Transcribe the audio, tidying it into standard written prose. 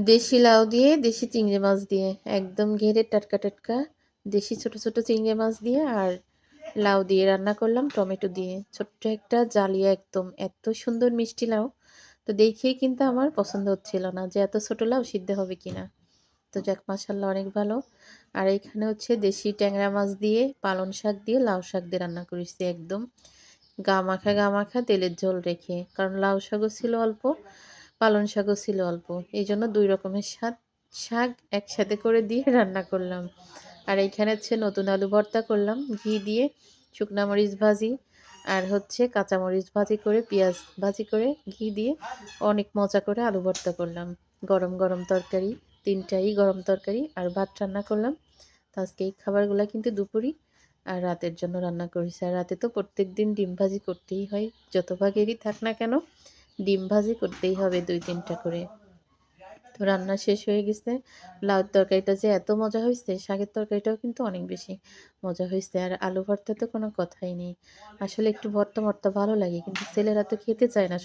দেশি লাউ দিয়ে, দেশি চিংড়ি মাছ দিয়ে একদম ঘেরে টাটকা, টাটকা দেশি ছোট, ছোট চিংড়ি মাছ দিয়ে আর লাউ দিয়ে রান্না করলাম টমেটো দিয়ে। ছোট্ট একটা জালিয়া একদম। এত সুন্দর মিষ্টি লাউ। তো দেখেই কিন্তু আমার পছন্দ হচ্ছিল না যে এত ছোট লাউ সিদ্ধ হবে কিনা। তো যাক মাশাআল্লাহ অনেক ভালো। আর এখানে হচ্ছে দেশি ট্যাংরা মাছ দিয়ে, পালং শাক দিয়ে, লাউ শাক দিয়ে রান্না করেছি একদম গা মাখা তেলের ঝোল রেখে। কারণ লাউ শাকও ছিল অল্প, পালং শাকও ছিল অল্প। এইজন্য ২ রকমের শাক একসাথে করে দিয়ে রান্না করলাম। আর এইখানে হচ্ছে নতুন আলু ভর্তা করলাম ঘি দিয়ে, শুকনা মরিচ ভাজি আর হচ্ছে কাঁচা মরিচ ভাজি করে, পেঁয়াজ ভাজি করে, ঘি দিয়ে অনেক মজা করে আলু ভর্তা করলাম। গরম, গরম তরকারি, ৩ টাই গরম তরকারি আর ভাত রান্না করলাম। তো আজকে এই খাবারগুলা কিন্তু দুপুরই আর রাতের জন্য রান্না করেছি। আর রাতে তো প্রত্যেকদিন ডিম ভাজি করতেই হয়। যত ভাগেরই থাক না কেন, ডিম ভাজি করতেই হবে ২-৩ টা করে। তো রান্না শেষ হয়ে গেছে। লাউর তরকারিটা যে এত মজা হইছে, শাকের তরকারিটাও কিন্তু অনেক বেশি মজা হইছে। আর আলু ভর্তা তো কোনো কথাই নেই। আসলে একটু ভর্তা, ভর্তা ভালো লাগে। কিন্তু ছেলেরা তো খেতে চায় না।